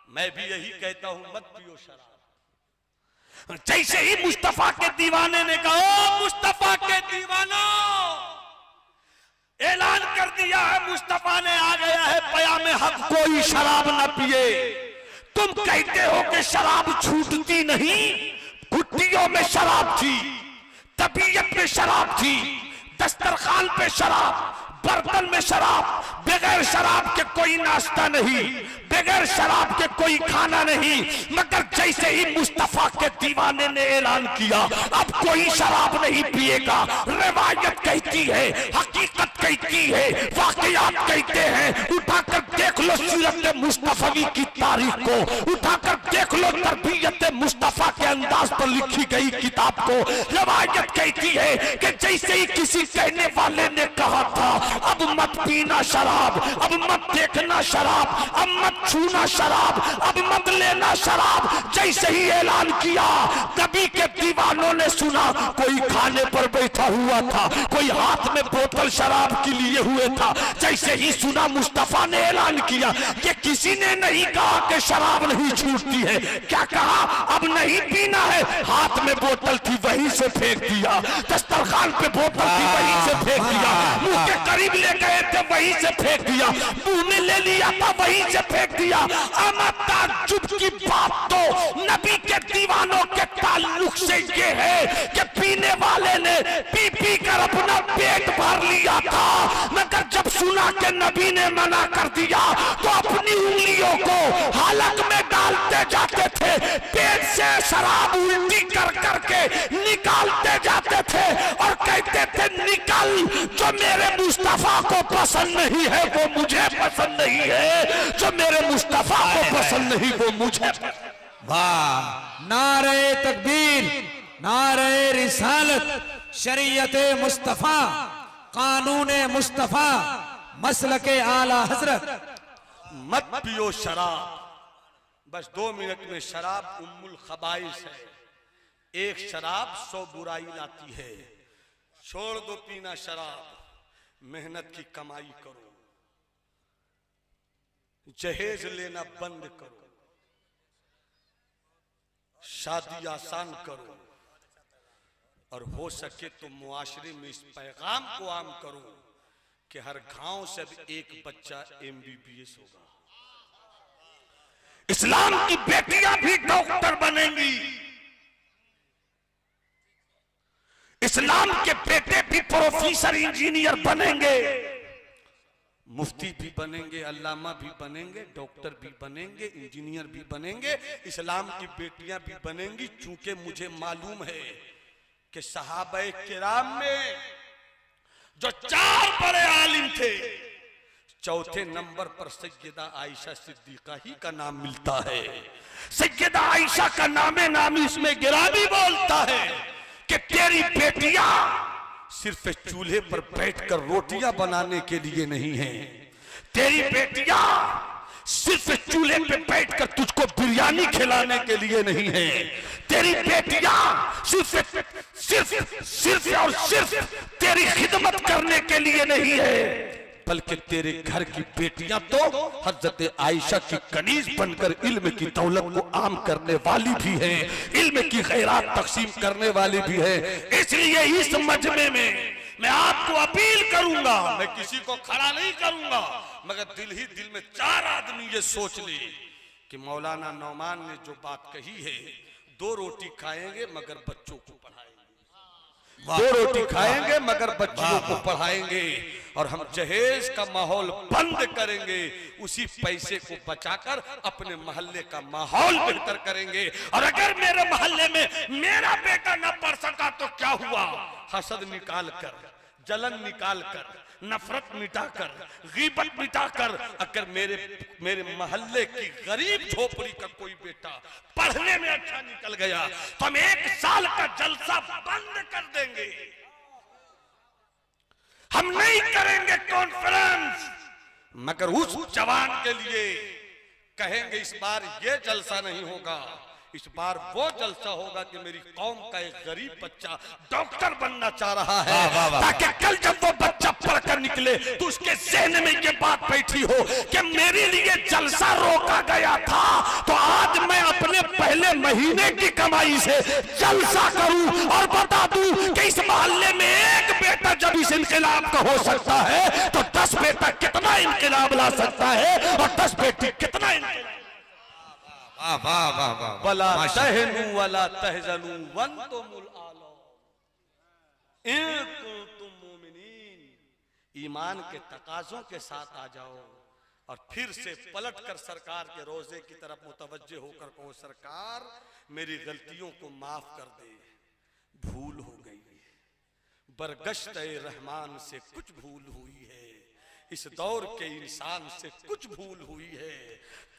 मैं भी यही कहता हूं, मत पियो शराब। जैसे ही मुस्तफा के दीवाने ने कहा, मुस्तफा के दीवानों, ऐलान कर दिया है, मुस्तफा ने आ गया है पयाम हक, कोई शराब ना पिए। तुम कहते हो कि शराब छूटती नहीं, घुट्टियों में शराब थी, तबीयत में शराब थी, दस्तरखान पे शराब, बर्तन में शराब, बगैर शराब के कोई नाश्ता नहीं, बगैर शराब के कोई खाना नहीं। मगर जैसे ही मुस्तफा के दीवाने ने ऐलान किया अब कोई शराब नहीं पिएगा, रिवायत कहती है, हकीकत कहती है, वाकयात कहते हैं, उठाकर देख लो सीरत मुस्तफवी की तारीख को, उठाकर देख लो तरबियत मुस्तफा के अंदाज पर लिखी गई किताब को। रिवायत कहती है कि जैसे ही किसी कहने वाले ने कहा था अब मत पीना शराब, अब मत देखना शराब, अब मत छूना शराब, अब मत लेना शराब, जैसे ही ऐलान किया नबी के दीवानों ने सुना, कोई खाने पर बैठा हुआ था, कोई हाथ में बोतल शराब के लिए हुए था, जैसे ही सुना मुस्तफा ने ऐलान किया कि किसी ने नहीं कहा कि शराब नहीं छूटती है, क्या कहा, अब नहीं पीना है, हाथ में बोतल थी वहीं से फेंक दिया, दस्तरखान पे बोतल थी वहीं से फेंक दिया, मुंह के करीब ले गए थे वहीं से फेंक दिया, मुंह में ले लिया था वहीं से फेंक दिया। अमा ताज्जुब की बात तो नबी के दीवानों के ताल्लुक से ये है कि पीने वाले ने पी पी कर अपना पेट भर लिया था, मगर जब सुना कि नबी ने मना कर दिया तो अपनी उंगलियों को हालत में डालते जाते थे, पेट से शराब उल्टी कर करके निकालते जाते थे और कहते थे निकल, जो मेरे मुस्तफा को पसंद नहीं है वो मुझे पसंद नहीं है, जो मेरे मुस्तफा को पसंद नहीं वो मुझे। वाह, नारे तकबीर, नारे रिसालत, शरीयत मुस्तफा, कानून मुस्तफा, मसलके आला हजरत। मत पियो शराब, बस 2 मिनट में शराब उम्मुल खबाइस है, एक शराब 100 बुराई लाती है। छोड़ दो पीना शराब, मेहनत की कमाई करो, जहेज लेना बंद करो, शादी आसान करो, और हो सके तो मुआशरे में इस पैगाम को आम करो कि हर गांव से अब एक बच्चा MBBS होगा। इस्लाम की बेटियां भी डॉक्टर बनेंगी, इस्लाम के बेटे भी प्रोफेसर इंजीनियर बनेंगे, मुफ्ती भी बनेंगे, अल्लामा भी बनेंगे, डॉक्टर भी बनेंगे, इंजीनियर भी बनेंगे, इस्लाम की बेटियां भी बनेंगी। चूंकि मुझे मालूम है कि सहाबाए किराम में जो 4 बड़े आलिम थे, चौथे नंबर पर सैयदा आयशा सिद्दीका ही का नाम मिलता है। सैयदा आयशा का नामे नामी इसमें गिरामी बोलता है कि तेरी बेटियां सिर्फ चूल्हे पर बैठकर रोटियां बनाने के लिए नहीं है, तेरी बेटियां सिर्फ चूल्हे पे बैठकर तुझको बिरयानी खिलाने के लिए नहीं है, तेरी बेटियां सिर्फ और सिर्फ तेरी खिदमत करने के लिए नहीं है, बल्कि तेरे घर की बेटियां तो हजरत आयशा की कनीज बनकर इल्म की दौलत को आम करने वाली भी है, इल्म की खैरात तकसीम करने वाली भी है। इसलिए इस मजमे में मैं आपको अपील करूंगा, मैं किसी को खड़ा नहीं करूंगा, मगर दिल ही दिल में 4 आदमी ये सोच ले कि मौलाना नौमान ने जो बात कही है, 2 रोटी खाएंगे मगर बच्चों को पढ़ाएंगे, 2 रोटी खाएंगे मगर बच्चों को पढ़ाएंगे, और हम जहेज का माहौल बंद करेंगे, उसी पैसे को बचाकर अपने मोहल्ले का माहौल बेहतर करेंगे। और अगर मेरे मोहल्ले में मेरा बेटा न पढ़ सका तो क्या हुआ, हसद निकाल कर, जलन निकाल कर, नफरत मिटाकर, गीबत मिटाकर, अगर मेरे मोहल्ले की गरीब झोपड़ी का कोई बेटा पढ़ने में अच्छा निकल गया तो हम 1 साल का जलसा बंद कर देंगे, हम नहीं करेंगे कॉन्फ्रेंस, मगर उस जवान के लिए कहेंगे इस बार ये जलसा नहीं होगा, इस बार वो जलसा होगा कि मेरी कौम का एक गरीब बच्चा डॉक्टर बनना चाह रहा है, ताकि कल जब वो बच्चा पढ़कर निकले तो उसके ज़हन में ये बात बैठी हो कि मेरे लिए जलसा रोका गया था, तो आज मैं अपने पहले महीने की कमाई से जलसा करूं और बता दूं कि इस मोहल्ले में एक बेटा जब इस इनकलाब का हो सकता है तो 10 बेटा कितना इनकलाब ला सकता है और 10 बेटी कितना इनकलाब। वला तहनु वला तहजनु वंतुमुल आला इन कुंतुम मुमिनीन। ईमान के तकाजों के साथ आ जाओ और फिर से पलटकर सरकार के रोजे की तरफ मुतवज्जे होकर कहो, सरकार मेरी गलतियों को माफ कर दे, भूल हो गई, बरगश्त-ए रहमान से कुछ भूल हुई है, इस दौर के इंसान से कुछ भूल हुई है,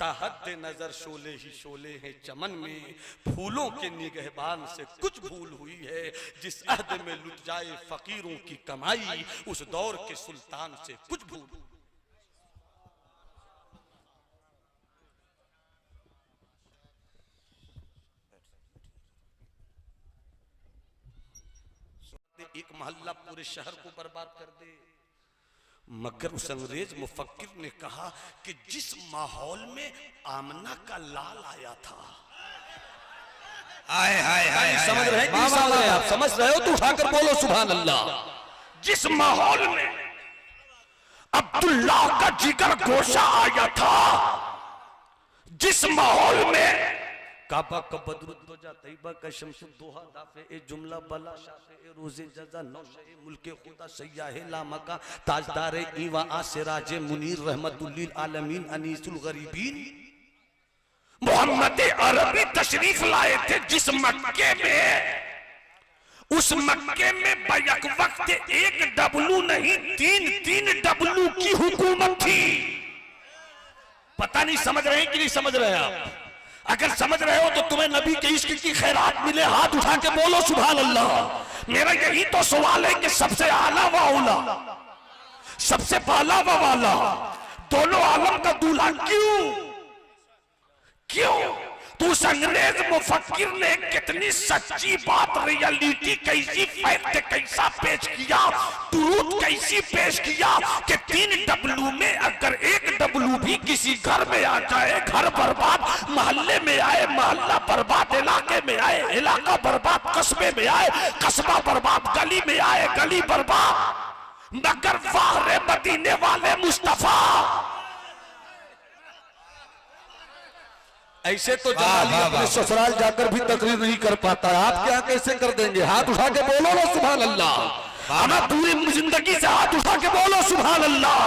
ताहद नजर शोले ही शोले हैं चमन में, फूलों के निगहबान से कुछ भूल हुई है, जिस अहद में लुट जाए फकीरों की कमाई, उस दौर के सुल्तान से कुछ भूल। एक मोहल्ला पूरे शहर को बर्बाद कर दे, मगर उस अंग्रेज मुफक्किर ने कहा कि जिस माहौल में आमना का लाल आया था, हाय हाय हाय, समझ रहे हैं? समझ रहे हैं? आप समझ रहे हो तो उठाकर बोलो सुभान अल्लाह। जिस माहौल में अब्दुल्लाह का जिगर गोशा आया था, जिस माहौल में काबा का बदरुद्दोजा तैयबा का शमसुद्दोहा दाफे ए जुमला बला शाफे ए रोजे जजा नौशे मुल्के खुदा सय्याहे लामका ताजदारे ईवा आसिराजे मुनीर रहमतुल लिल आलमीन अनीसुल गरीबीन, मोहम्मद अरबी तशरीफ लाए थे जिस मक्के में, उस मक्के में बैक वक्त एक डब्लू नहीं 3 डब्लू की हुकूमत थी। पता नहीं समझ रहे हैं कि नहीं समझ रहे हैं आप? अगर समझ रहे हो तो तुम्हें नबी के इश्क की खैरात मिले, हाथ उठा के बोलो सुभान अल्लाह। मेरा यही तो सवाल है कि सबसे आला व औला, सबसे बाला व वाला, दोनों आलम का दूल्हा क्यों? तो उस अंग्रेज मुफक्किर ने कितनी सच्ची बात, रियलिटी कैसी, फैक्ट कैसा पेश किया, ट्रूथ कैसी पेश किया कि 3 डब्लू में अगर एक डब्लू भी किसी घर में आ जाए, घर बर्बाद, मोहल्ले में आए मोहल्ला बर्बाद, इलाके में आए इलाका बर्बाद, कस्बे में आए कस्बा बर्बाद, गली में आए गली बर्बाद, मगर वाह रे मदीने वाले मुस्तफा। ऐसे तो जलाली अपने ससुराल जाकर भी तकरीर नहीं कर पाता है, आप क्या कैसे कर देंगे? हाथ उठा के बोलो ना सुभान अल्लाह। हमें पूरी जिंदगी से हाथ उठा के बोलो सुभान अल्लाह।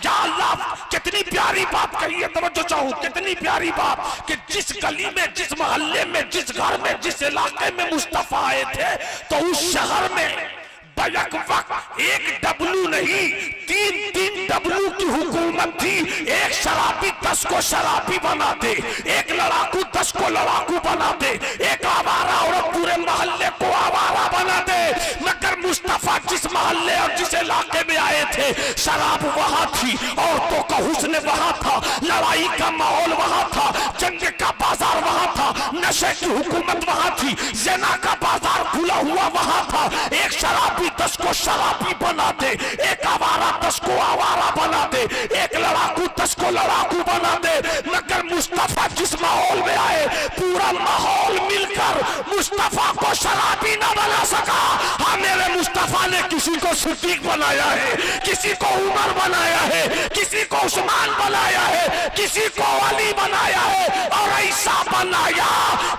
क्या अल्लाह कितनी प्यारी बात कही है, तवज्जो चाहूं, कितनी प्यारी बात कि जिस गली में, जिस मोहल्ले में, जिस घर में, जिस इलाके में मुस्तफा आए थे, तो उस शहर में बैक वक्त एक डब्लू नहीं 3 डब्लू की हुकूमत थी। एक शराबी 10 को शराबी बना दे, एक लड़ाकू 10 को लड़ाकू बना दे, एक आवारा औरत पूरे मोहल्ले को आवारा बना दे, मगर मुस्तफा जिस मोहल्ले और जिस इलाके में आए थे, शराब वहां थी, औरतों का हुस्न वहां था, लड़ाई का माहौल वहां था, जंग का बाजार वहां था, नशे की हुकूमत वहां थी, ज़िना का बाजार खुला हुआ वहां था। एक शराबी 10 को शराबी बना दे, एक आवारा 10 को आवारा बना दे, एक लड़ाकू 10 को लड़ाकू बना दे, मगर मुस्तफा जिस माहौल में आए, पूरा माहौल मिलकर मुस्तफा को शराबी न बना सका। हाँ, मेरे मुस्तफा ने किसी को सिद्दीक बनाया है, किसी को उमर बनाया है, किसी को उस्मान बनाया है, किसी को अली बनाया है, और ऐसा बनाया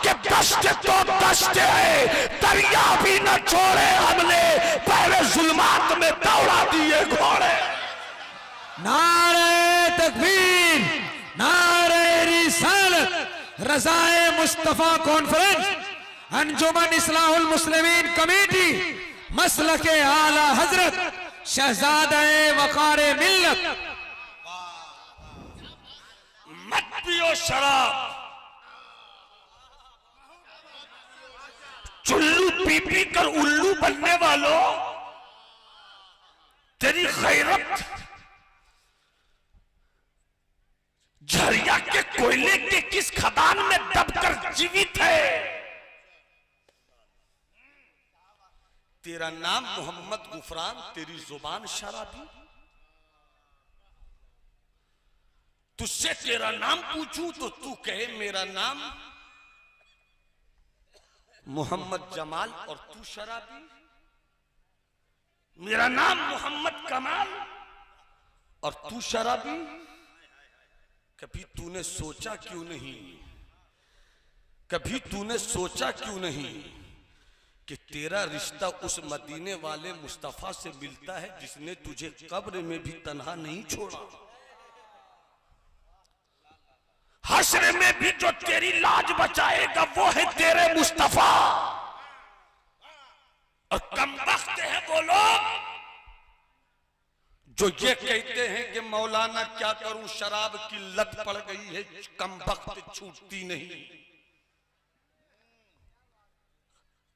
कि दश्त तो दश्त है, दरिया भी न छोड़े हमने, पहले जुल्मात में दौड़ा दिए घोड़े। नारे तकबीर, नारे रिसालत, रज़ाए मुस्तफा कॉन्फ्रेंस, अंजुमन इस्लाहुल मुस्लिमीन कमेटी, मसलके आला हजरत शहजादे वक़ारे मिल्लत। मत पियो शराब, चुल्लू पी पी कर उल्लू बनने वालों, तेरी गैरत झरिया के कोयले के किस खदान में दबकर जीवित है। तेरा नाम मोहम्मद गुफरान, तेरी जुबान शराबी। तुझसे तेरा नाम पूछूं तो तू कहे मेरा नाम मोहम्मद जमाल और तू शराबी। मेरा नाम मोहम्मद कमाल और तू शराबी। कभी तूने सोचा क्यों नहीं, कभी तूने सोचा क्यों नहीं कि तेरा रिश्ता उस मदीने वाले मुस्तफा से मिलता है जिसने तुझे कब्र में भी तन्हा नहीं छोड़ा, हश्र में भी जो तेरी लाज बचाएगा वो है तेरे मुस्तफा। और कमबख्त है वो लोग जो ये कहते हैं कि मौलाना क्या करूं शराब की लत पड़ गई है, कमबख्त छूटती नहीं।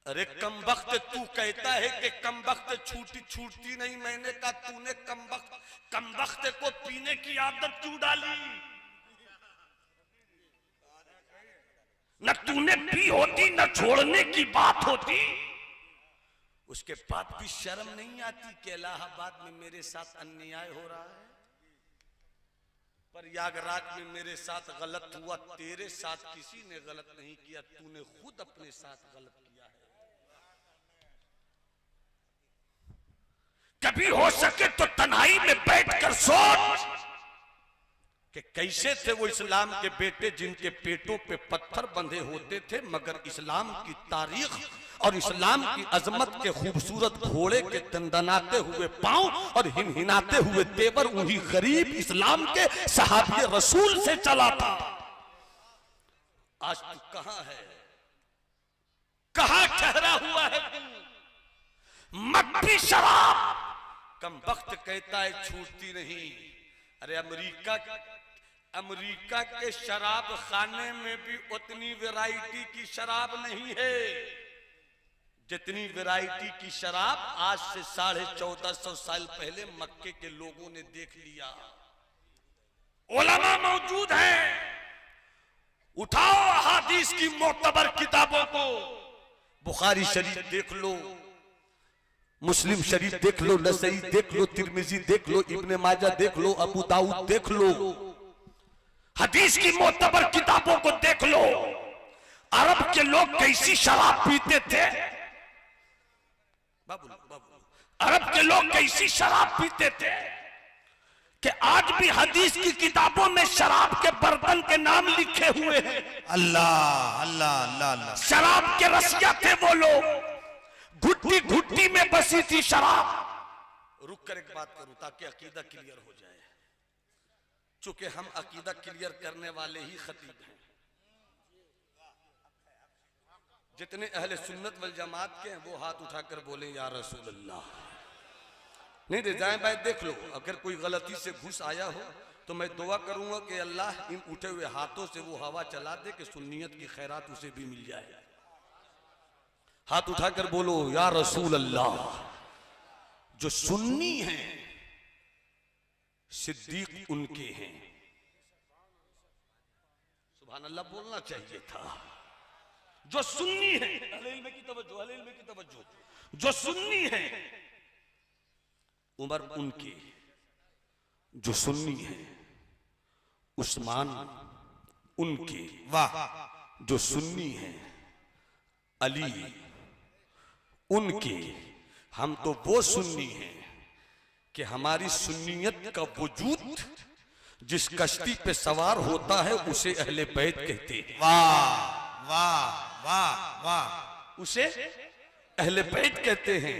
अरे कमबख्त तू कहता है कि कमबख्त छूटती नहीं, मैंने कहा तूने कमबख्त को पीने की आदत क्यों डाली? न तूने पी होती न छोड़ने की बात होती, उसके बाद भी शर्म नहीं आती कि इलाहाबाद में मेरे साथ अन्याय हो रहा है, प्रयागराज में मेरे साथ गलत हुआ, तेरे साथ किसी ने गलत नहीं किया, तूने खुद अपने साथ गलत किया है। कभी हो सके तो तन्हाई में बैठकर सोच कि कैसे थे वो इस्लाम के बेटे जिनके पेटों पे पत्थर बंधे होते थे, मगर इस्लाम की तारीख और इस्लाम की अजमत के खूबसूरत घोड़े के दंदनाते हुए पांव और हिनहिनाते हुए तेवर उन्हीं गरीब इस्लाम के सहाबी रसूल से चला था। आज तू कहां है, कहां ठहरा हुआ है तू? मक्खी शराब कमबख्त कहता है छूटती नहीं। अरे अमेरिका के शराब खाने में भी उतनी वैरायटी की शराब नहीं है जितनी वैरायटी की शराब आज से 1450 साल पहले मक्के के लोगों ने देख लिया। उलमा मौजूद हैं, उठाओ अहादीस की मोतबर किताबों को, बुखारी शरीफ देख लो, मुस्लिम शरीफ देख लो, नसई देख लो, तिरमिजी देख लो, इब्ने माजा देख लो, अबू दाऊद देख लो, हदीस की मोतबर किताबों को देख लो। अरब के लोग कैसी शराब पीते थे, अरब के लोग कैसी शराब पीते थे कि आज भी हदीस की किताबों में शराब के बर्तन के नाम लिखे हुए हैं। अल्लाह अल्लाह अल्लाह अल्लाह। शराब के रसिया थे वो लोग, घुट्टी घुट्टी में बसी थी शराब। रुक कर एक बात करूं ताकि अकीदा क्लियर हो जाए, चूंकि हम अकीदा क्लियर करने वाले ही खतीब हैं। जितने अहले सुन्नत वल जमात के हैं वो हाथ उठाकर बोले या रसूल अल्लाह। नहीं दे जाए भाई, देख लो अगर कोई गलती से घुस आया हो तो मैं दुआ करूंगा कि अल्लाह इन उठे हुए हाथों से वो हवा चला दे कि सुन्नियत की खैरात उसे भी मिल जाए। हाथ उठाकर बोलो या रसूल अल्लाह। जो सुन्नी हैं सिद्दीक उनके हैं। सुभान अल्लाह बोलना चाहिए था। जो सुन्नी है, अहले की तवज्जो, जो सुन्नी है उमर उनके, जो सुन्नी है उस्मान उनके, वाह, जो सुन्नी है अली उनके। हम तो वो सुन्नी हैं कि हमारी सुन्नियत का वजूद जिस कश्ती पे सवार होता है उसे अहले बैत कहते हैं। वाह वाह वाह वाह, उसे अहले बैत कहते हैं।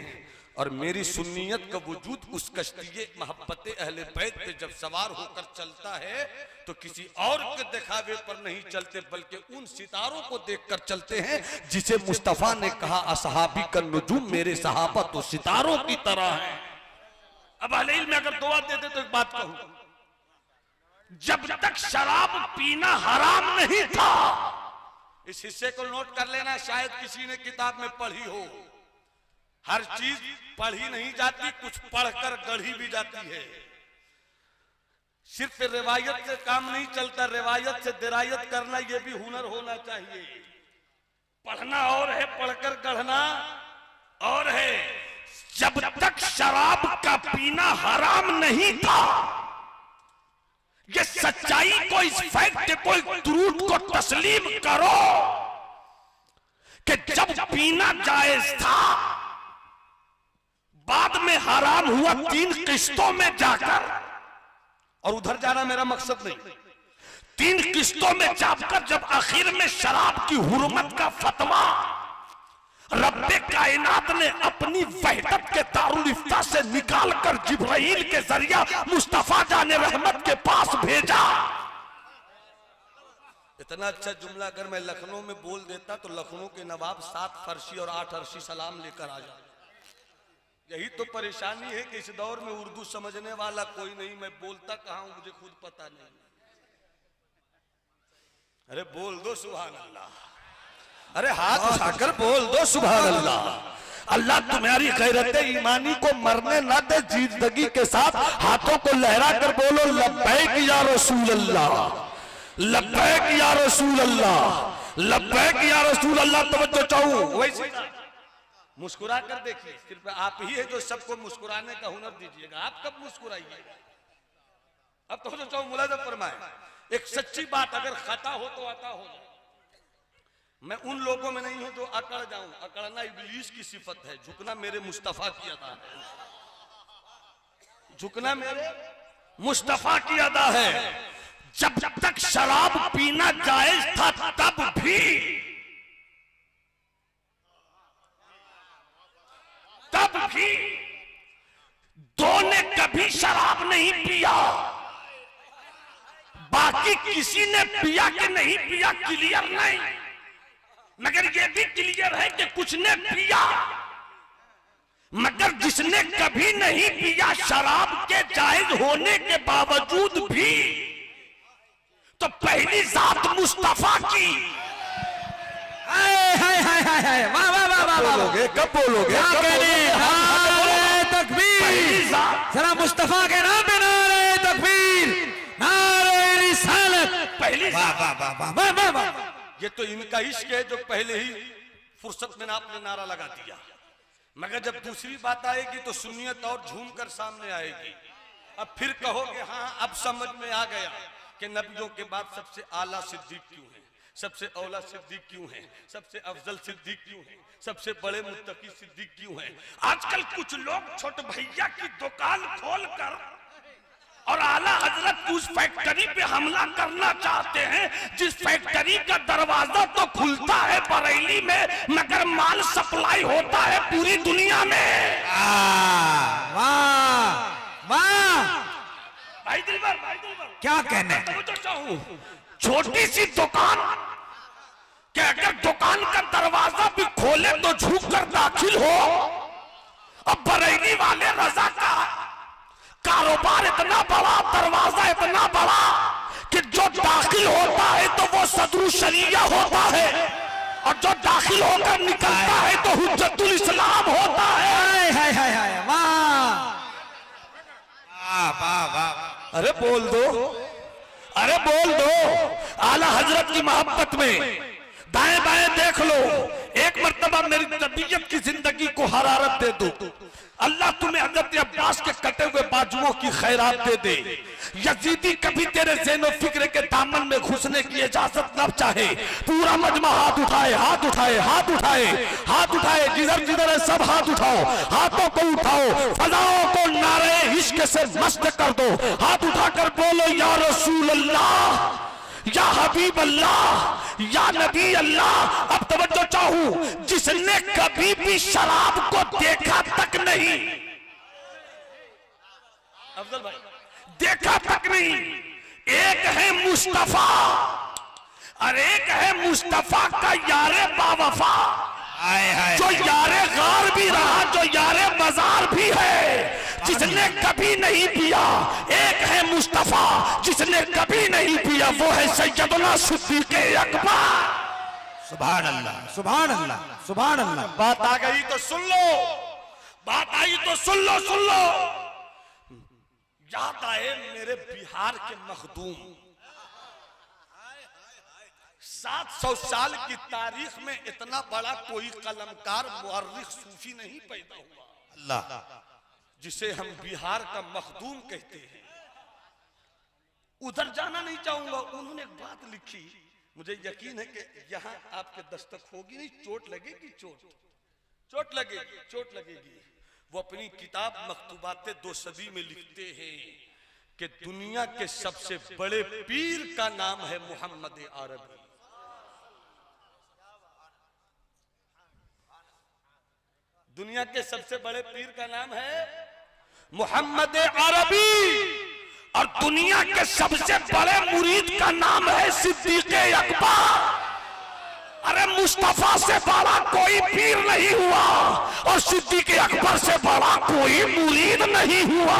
और मेरी सुन्नियत का वजूद उस कश्ती मोहब्बत अहले बैत पे जब सवार होकर चलता है तो किसी और के दिखावे पर नहीं चलते, बल्कि उन सितारों को देखकर चलते हैं जिसे मुस्तफा ने कहा असहाबी का नुजूम, मेरे सहाबा तो सितारों की तरह है। अब अहले इल्म में अगर दुआ दे दे तो एक बात कहूं, जब तक शराब पीना हराम नहीं था, इस हिस्से को नोट कर लेना, शायद किसी ने किताब में पढ़ी हो। हर चीज पढ़ी नहीं जाती, कुछ पढ़कर गढ़ी भी जाती है। सिर्फ रिवायत से काम नहीं चलता, रिवायत से दिरायत करना ये भी हुनर होना चाहिए। पढ़ना और है, पढ़कर गढ़ना और है। जब तक शराब का पीना हराम नहीं था, ये सच्चाई को, इस फैक्ट को, इस ट्रूथ को तस्लीम करो कि जब पीना जायज था, बाद में हराम हुआ 3 किस्तों में जाकर, और उधर जाना मेरा मकसद नहीं, 3 किस्तों में जाकर जब आखिर में शराब की हुर्मत का फतवा रब्बे कायनात ने अपनी वहदत के दारुल इफ्ता से निकालकर जिब्राइल के जरिया मुस्तफा जाने रहमत के पास भेजा। इतना अच्छा जुमला अगर मैं लखनऊ में बोल देता तो लखनऊ के नवाब 7 फरसी और 8 अरसी सलाम लेकर आ जाते। यही तो परेशानी है कि इस दौर में उर्दू समझने वाला कोई नहीं। मैं बोलता कहाँ हूं मुझे खुद पता नहीं। अरे बोल दो सुभान अल्लाह, अरे हाथ उठाकर बोल दो सुभान अल्लाह। अल्लाह तुम्हारी गैरत ईमानी को मरने न दे, जिंदगी के साथ हाथों को लहरा कर बोलो लब्बैक या रसूल अल्लाह, लब्बैक या रसूल अल्लाह, लब्बैक या रसूल अल्लाह। तवज्जो चाहूं वैसे मुस्कुरा कर देखिए, सिर्फ आप ही है जो सबको मुस्कुराने का हुनर दीजिएगा। आप कब मुस्कुराइएगा? अब तो चाहूं मुलाज़ा फरमाए, एक सच्ची बात अगर खता हो तो आता हो। मैं उन लोगों में नहीं हूं जो अकड़ जाऊं, अकड़ना इब्लीस की सिफत है, झुकना मेरे मुस्तफा की अदा है, झुकना मेरे मुस्तफा की अदा है। जब तक शराब पीना जायज था तब भी दो ने कभी शराब नहीं पिया, बाकी किसी ने पिया कि नहीं पिया क्लियर नहीं, मगर ये भी क्लियर है कि कुछ ने पिया। मगर जिसने कभी नहीं पिया शराब के जायज होने के बावजूद भी, तो पहली जात मुस्तफा की। वाह वाह वाह वाह, बोलोगे कब बोलोगे? क्या कहने, नारे तकबीर, जरा मुस्तफा के नाम पे नारे तकबीर, नारे रिसालत। पहली वाह वाह वाह वाह वाह वाह वाह। ये तो इनका इश्क है जो पहले ही फुर्सत में आपने नारा लगा दिया। मगर जब दूसरी बात आएगी तो सुन्नियत और झूम कर सामने आएगी। अब फिर कहोगे हाँ अब समझ में आ गया कि नबियों के बाद सबसे आला सिद्दीक क्यों है, सबसे औला सिद्दीक क्यों है, सबसे अफजल सिद्दीक क्यों है, सबसे बड़े मुत्तकी सिद्दीक क्यों है। आजकल कुछ लोग छोटे भैया की दुकान खोलकर और आला हजरत उस फैक्ट्री पे हमला करना चाहते हैं जिस फैक्ट्री का दरवाजा तो खुलता है बरेली में, मगर माल सप्लाई होता है पूरी दुनिया में। वाह वाह, भाई दिलबर क्या कहने। तो चाहूं छोटी सी दुकान कि अगर दुकान का दरवाजा भी खोले तो झुक कर दाखिल हो। अब बरेली वाले रजा का कारोबार इतना बड़ा, दरवाजा इतना बड़ा कि जो दाखिल होता है तो वो सदरुल शरिया होता है, और जो दाखिल होकर निकलता है तो हुज्जतुल इस्लाम होता है। हाय हाय हाय, वाह वाह वाह। अरे बोल दो, अरे बोल दो। आला हजरत की मोहब्बत में दाएं बाएं देख लो, एक मर्तबा मेरी तबीयत की जिंदगी को हरारत दे दो। अल्लाह तुम्हें हजरत अब्बास के कटे हुए बाजुओं की खैरात दे दे। यजीदी कभी तेरे ज़हन और फिक्र के दामन में घुसने की इजाजत न चाहे। पूरा मजमा हाथ उठाए, हाथ उठाए, हाथ उठाए, हाथ उठाए, जिधर जिधर है सब हाथ उठाओ, हाथों को उठाओ, फजाओं को नारे इश्क से मस्त कर दो। हाथ उठाकर बोलो या रसूल अल्लाह, या हबीब अल्लाह, या नबी अल्लाह। अब तवज्जो चाहूं, जिसने कभी भी शराब को देखा तक नहीं, अफजल भाई देखा तक नहीं, एक है मुस्तफा और एक है मुस्तफा का यारे बावफा, जो यारे गार भी रहा, जो यारे मजार भी है, जिसने कभी नहीं पिया। एक है मुस्तफा जिसने कभी नहीं पिया, वो है सैयदना सिद्दीक़ अकबर। सुभान अल्लाह सुभान अल्लाह सुभान अल्लाह। बात आ गई तो सुन लो, बात आई तो सुन लो, सुन लो। याद आए मेरे बिहार के मखदूम, 700 साल की तारीख में इतना बड़ा कोई कलमकार मुअर्रिख सूफी नहीं पैदा हुआ, अल्लाह, जिसे हम बिहार का मखदूम कहते हैं। उधर जाना नहीं चाहूंगा। उन्होंने एक बात लिखी, मुझे यकीन है कि यहाँ आपके दस्तक होगी नहीं, चोट लगेगी, चोट लगेगी, चोट लगेगी। वो अपनी किताब मकतूबाते 2 सदी में लिखते हैं कि दुनिया के सबसे बड़े पीर का नाम है मोहम्मद अरबी। दुनिया के सबसे बड़े पीर का नाम है मोहम्मद अरबी, और दुनिया के सबसे बड़े मुरीद का नाम है सिद्दीक अकबर। अरे मुस्तफा से बड़ा कोई पीर नहीं हुआ और सिद्दीक अकबर से बड़ा कोई मुरीद नहीं हुआ।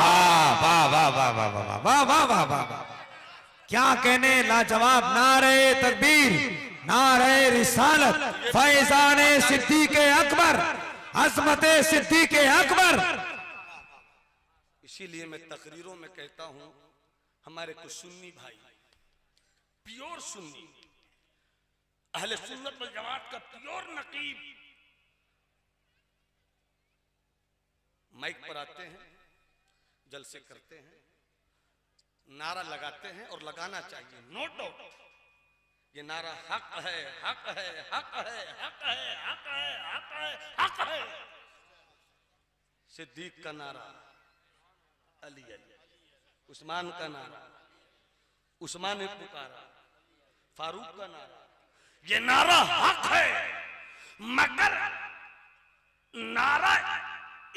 वाह वाह वाह वाह वाह वाह वाह वाह वाह, क्या कहने, लाजवाब। नारे तकबीर, नारे रिसालत, फैजाने सिद्दीक अकबर, अजमत सिद्दीक अकबर। इसीलिए मैं तकरीरों में कहता हूं, हमारे कुछ सुन्नी भाई, प्योर सुन्नी, अहले सुन्नत वल जमात का प्योर नकीब, माइक पर आते हैं, जलसे करते हैं, नारा लगाते हैं, और लगाना चाहिए, नो डाउट। ये नारा हक है, हक है, हक है, हक है, हक है, हक है, हक है। सिद्दीक का नारा, अली अली, उस्मान का नारा, उस्मान ने पुकारा, फारूक का नारा, ये नारा हक है, मगर नारा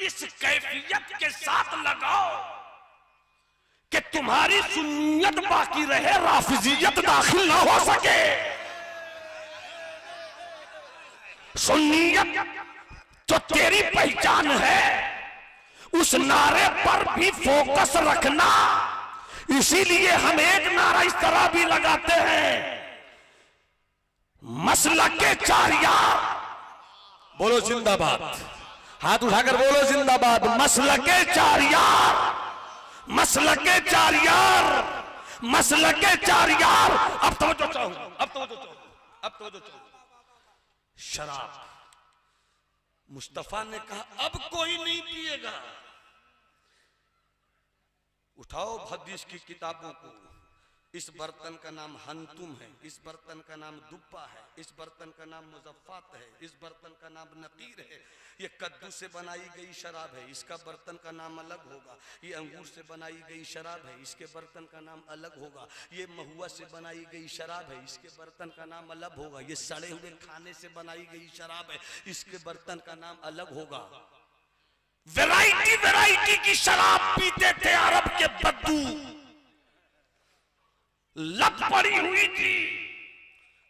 इस कैफियत के साथ लगाओ कि तुम्हारी सुन्नियत बाकी रहे, राफिजियत दाखिल ना हो सके। सुन्नियत जो तेरी पहचान है, उस नारे पर भी फोकस रखना। इसीलिए हम एक नारा इस तरह भी लगाते हैं, मसलके चार यार, बोलो जिंदाबाद, हाथ उठाकर बोलो जिंदाबाद। मसलके चार यार, मसलके चार यार, मसलके चार यार। अब तवज्जो चाहूं, अब तवज्जो चाहूं, अब तवज्जो चाहूं। शराब, मुस्तफा ने कहा अब कोई नहीं पिएगा। उठाओ हदीस की किताबों को, इस बर्तन का नाम हंतुम है, इस बर्तन का नाम दुब्बा है, इस बर्तन का नाम मुजफ्फात है, इस बर्तन का नाम नकीर है। ये कद्दू से बनाई गई शराब है, इसका बर्तन का नाम अलग होगा। ये अंगूर से बनाई गई शराब है, इसके बर्तन का नाम अलग होगा। ये महुआ से बनाई गई शराब है, इसके बर्तन का नाम अलग होगा। ये सड़े हुए खाने से बनाई गई शराब है, इसके बर्तन का नाम अलग होगा। वैरायटी वैरायटी की शराब पीते थे अरब के बद्दू, लत पड़ी हुई थी।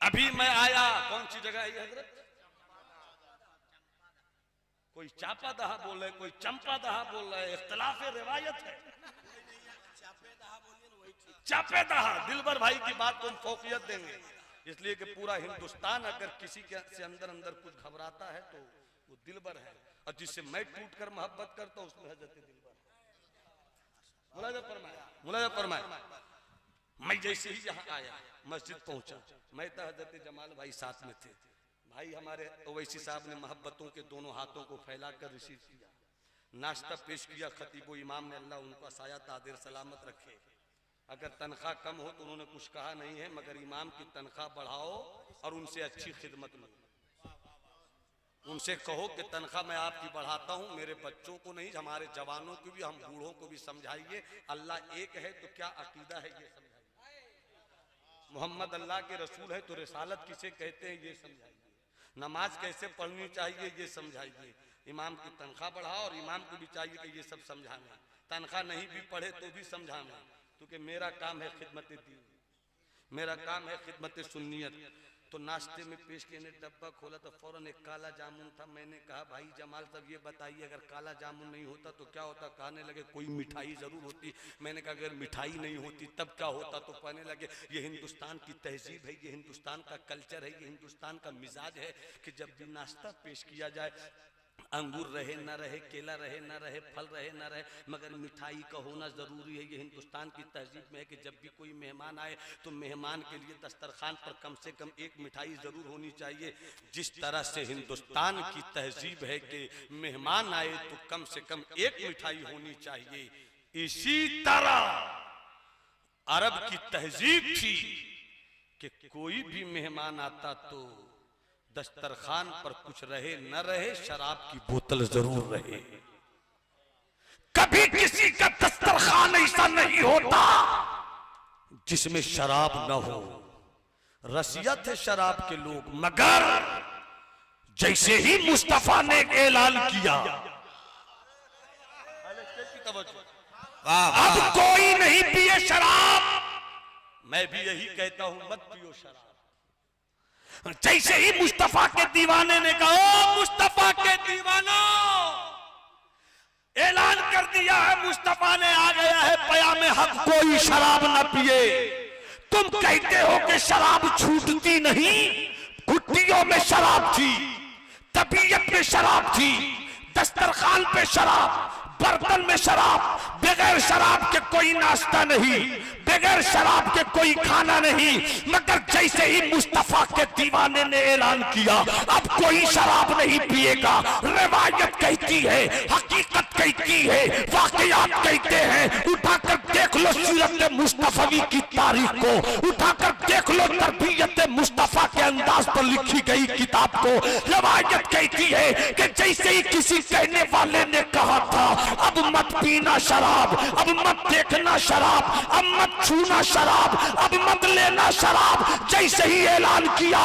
अभी मैं आया, कौन सी जगह है हजरत? कोई चापा दहा बोल रहे, कोई चंपा दहा बोल रहे, इख्तिलाफ रिवायत है। चापे दहा, दिलबर भाई की बात को हम फौकियत देंगे, इसलिए कि पूरा हिंदुस्तान अगर किसी के से अंदर अंदर कुछ घबराता है तो वो दिलबर है, और जिससे मैं टूट कर मोहब्बत करता हूं उसमें हजरत दिलबर। मुलाजा फरमाया, मुलाजा फरमाया। मैं जैसे ही यहाँ आया, मस्जिद पहुंचा, मैं तो हजरत जमाल भाई साथ में थे। भाई हमारे ओवैसी साहब ने मोहब्बतों के दोनों हाथों को फैलाकर रिसीव किया, नाश्ता पेश किया। खतीबो इमाम ने अल्लाह उनका साया तादिर सलामत रखे। अगर तनख्वाह कम हो तो उन्होंने कुछ कहा नहीं है, मगर इमाम की तनख्वाह बढ़ाओ और उनसे अच्छी खिदमत लो। उनसे कहो कि तनख्वाह मैं आपकी बढ़ाता हूं, मेरे बच्चों को नहीं, हमारे जवानों को भी, हम बूढ़ों को भी समझाइए अल्लाह एक है तो क्या अकीदा है ये समझाइए। मोहम्मद अल्लाह के रसूल है तो रिसालत किसे कहते हैं ये समझाइए। नमाज कैसे पढ़नी चाहिए ये समझाइए। इमाम की तनख्वाह बढ़ाओ, और इमाम को भी चाहिए कि ये सब समझाना। तनख्वाह नहीं भी पढ़े तो भी समझाना, क्योंकि मेरा काम है खिदमत दीन, मेरा काम है खिदमत सुन्नियत। तो नाश्ते में पेश किए ने डब्बा खोला तो फौरन एक काला जामुन था। मैंने कहा भाई जमाल साहब ये बताइए अगर काला जामुन नहीं होता तो क्या होता? कहने लगे कोई मिठाई जरूर होती। मैंने कहा अगर मिठाई नहीं होती तब क्या होता? तो कहने लगे ये हिंदुस्तान की तहजीब है, ये हिंदुस्तान का कल्चर है, ये हिंदुस्तान का मिजाज है कि जब भी नाश्ता पेश किया जाए अंगूर रहे न रहे, केला रहे न रहे, फल रहे न रहे, मगर मिठाई का होना जरूरी है। ये हिंदुस्तान की तहजीब में है कि जब भी कोई मेहमान आए तो मेहमान के लिए दस्तरखान पर कम से कम एक मिठाई जरूर होनी चाहिए। जिस तरह से हिंदुस्तान की तहजीब है कि मेहमान आए तो कम से कम एक मिठाई होनी चाहिए, इसी तरह अरब की तहजीब थी कि कोई भी मेहमान आता तो दस्तरखान पर कुछ रहे न रहे, शराब की बोतल जरूर रहे। कभी किसी का दस्तरखान ऐसा नहीं होता जिसमें शराब न हो। रसियत है शराब के लोग, मगर जैसे ही मुस्तफा ने ऐलान किया अब कोई नहीं पिए शराब, मैं भी यही कहता हूं मत पियो शराब। जैसे ही मुस्तफा के दीवाने ने कहा, ओ मुस्तफा के दीवानो, ऐलान कर दिया है मुस्तफा ने आ गया है पयामे हक, कोई शराब ना पिए। तुम कहते हो कि शराब छूटती नहीं, घुट्टियों में शराब थी, तबीयत में शराब थी, दस्तरखान पे शराब, बर्तन में शराब, बगैर शराब के कोई नाश्ता नहीं, बगैर शराब के कोई खाना नहीं। मगर जैसे ही मुस्तफा के दीवाने ने ऐलान किया अब कोई शराब नहीं पिएगा, रिवायत कहती है, हकीकत कहती है, वाकयात कहते हैं, उठाकर देख लो सीरत मुस्तफवी की तारीख को, उठाकर देख लो तरबियत मुस्तफा के अंदाज पर लिखी गई किताब को। रिवायत कहती है कि जैसे ही किसी कहने वाले ने कहा था अब मत पीना शराब, अब मत देखना शराब, अब मत छूना शराब, अब मत लेना शराब, जैसे ही ऐलान किया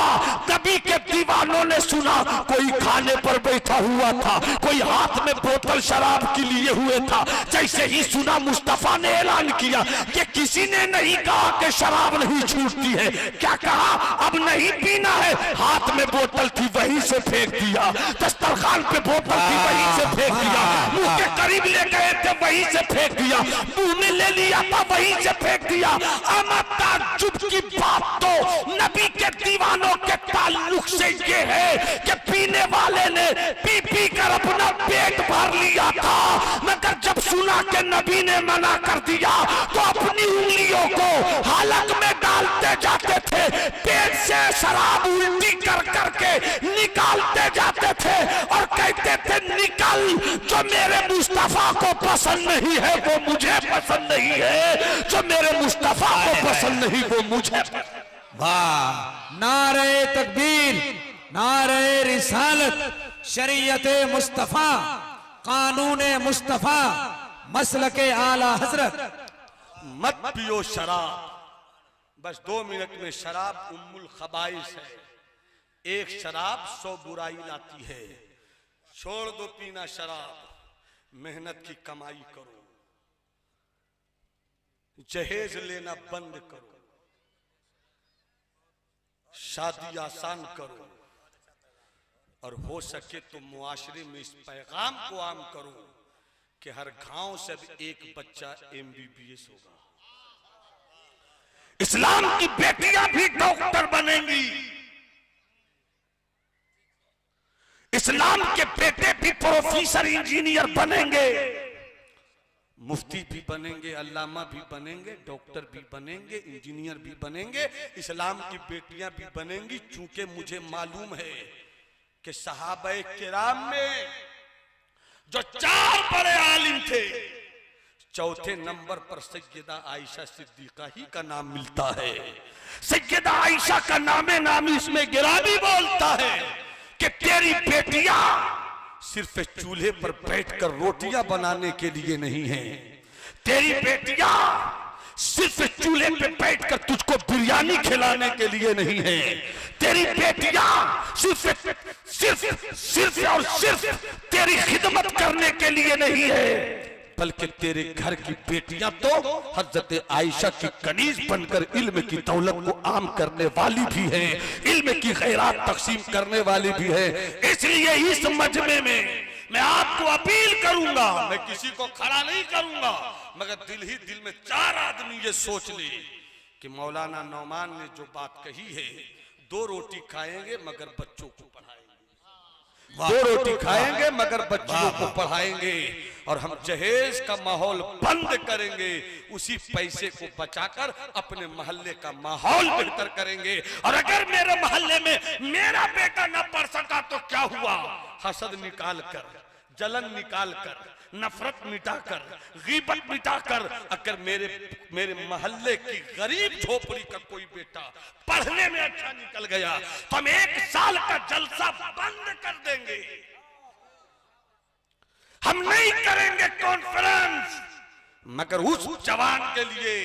नबी के दीवानों ने सुना, कोई खाने पर बैठा हुआ था, कोई हाथ में बोतल शराब के लिए हुए था। जैसे ही सुना मुस्तफा ने ऐलान किया कि किसी ने नहीं कहा कि शराब नहीं छूटती है, क्या कहा, अब नहीं पीना है। हाथ में बोतल थी वहीं से फेंक दिया, दस्तरखान पे बोतल थी वहीं से फेंक दिया, मुंह के करीब ले गए थे वहीं से फेंक दिया, मुंह में ले लिया था वहीं से फेंक दिया। अमा ताज्जुब की बात तो नबी के दीवानों के ताल्लुक से ये है कि पीने वाले ने पी पी कर अपना पेट भर लिया था, मगर जब सुना कि नबी ने मना कर दिया तो अपनी उंगलियों को हालत में डालते जाते थे, पेट से शराब उल्टी कर करके निकालते जाते थे और कहते थे निकल, जो मेरे मुस्तफा को पसंद नहीं है वो मुझे पसंद नहीं है, जो मेरे मुस्तफा को पसंद नहीं वो मुझे। वाह, नारे तकबीर, नारे रिसालत, शरीयत मुस्तफा, कानून मुस्तफा, मसलके आला हजरत। मत पियो शराब, बस 2 मिनट में शराब उम्मुल खबाइस है, एक शराब 100 बुराई लाती है। छोड़ दो पीना शराब, मेहनत की कमाई करो, जहेज लेना बंद करो, शादी आसान करो, और हो सके तो मुआशरे में इस पैगाम को आम करो कि हर गांव से एक बच्चा MBBS होगा। इस्लाम की बेटियां भी डॉक्टर बनेंगी, इस्लाम के बेटे भी प्रोफेसर इंजीनियर बनेंगे, मुफ्ती भी बनेंगे, अल्लामा भी बनेंगे, डॉक्टर भी बनेंगे, इंजीनियर भी बनेंगे, इस्लाम की बेटियां भी बनेंगी। चूंकि मुझे मालूम है कि सहाबाए किराम में जो 4 बड़े आलिम थे, चौथे नंबर पर सैयदा आयशा सिद्दीका ही का नाम मिलता है। सैयदा आयशा का नामे नामी इसमें गिरामी बोलता है कि तेरी बेटियां सिर्फ चूल्हे पर बैठकर रोटियां बनाने के लिए नहीं है, तेरी बेटियां सिर्फ चूल्हे पे बैठकर तुझको बिरयानी खिलाने के लिए नहीं है, तेरी बेटियां सिर्फ और सिर्फ तेरी खिदमत करने के लिए नहीं है, बल्कि तेरे घर की बेटियां तो हजरत आयशा की कनीज बनकर इल्म की दौलत को आम करने वाली भी है, इल्म की खैरात तकसीम करने वाली भी है। इसलिए इस मजमे में मैं आपको अपील करूंगा, मैं किसी को खड़ा नहीं करूंगा, मगर दिल ही दिल में 4 आदमी ये सोच ले कि मौलाना नौमान ने जो बात कही है, 2 रोटी खाएंगे मगर बच्चों को पढ़ाएंगे, दो रोटी खाएंगे मगर बच्चियों को पढ़ाएंगे, और हम जहेज का माहौल बंद करेंगे, उसी पैसे को बचाकर अपने मोहल्ले का माहौल बेहतर करेंगे। और अगर मेरे मोहल्ले में मेरा बेटा न पढ़ सका तो क्या हुआ, हसद निकाल कर, जलन निकाल कर, नफरत मिटाकर, गीबत मिटाकर, अगर मेरे मोहल्ले की गरीब झोपड़ी का कोई बेटा पढ़ने में अच्छा निकल गया तो हम 1 साल का जलसा बंद कर देंगे। हम नहीं करेंगे कॉन्फ्रेंस, मगर उस जवान के लिए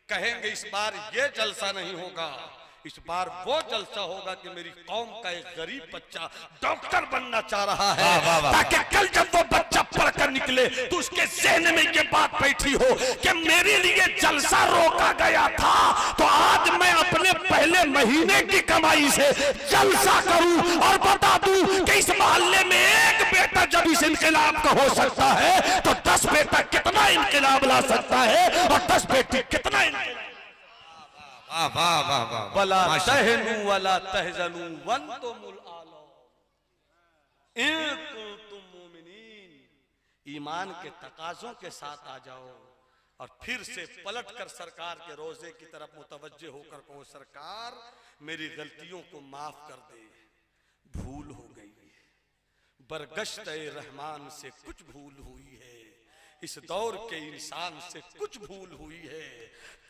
कहेंगे इस बार ये जलसा नहीं होगा, इस बार वो जलसा होगा कि मेरी कौम का एक गरीब बच्चा डॉक्टर बनना चाह रहा है, ताकि कल जब वो बच्चा पढ़कर निकले तो उसके ज़हन में ये बात बैठी हो कि मेरे लिए जलसा रोका गया था, तो आज मैं अपने पहले महीने की कमाई से जलसा करूं और बता दूं कि इस मोहल्ले में एक बेटा जब इस इनकलाब का हो सकता है तो 10 बेटा कितना इनकलाब ला सकता है, और 10 बेटी कितना इनकलाब। वाह वाह वाह वाह, वला तहनु वला तहजनु वंतुमुल आला इन कुंतुम मुमिनीन। ईमान के तकाजों के साथ आ जाओ और फिर से पलटकर सरकार के रोजे की तरफ मुतवज्जे होकर कहो, सरकार मेरी गलतियों को माफ कर दे, भूल हो गई, बरगश्त रहमान से कुछ भूल हुई है, इस दौर के इंसान से कुछ भूल हुई है,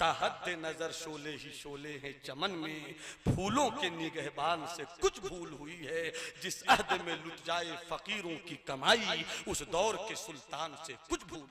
ताहद नजर शोले ही शोले हैं चमन में, फूलों के निगहबान से कुछ भूल हुई है, जिस अहद में लुट जाए फकीरों की कमाई, उस दौर के सुल्तान से कुछ भूल।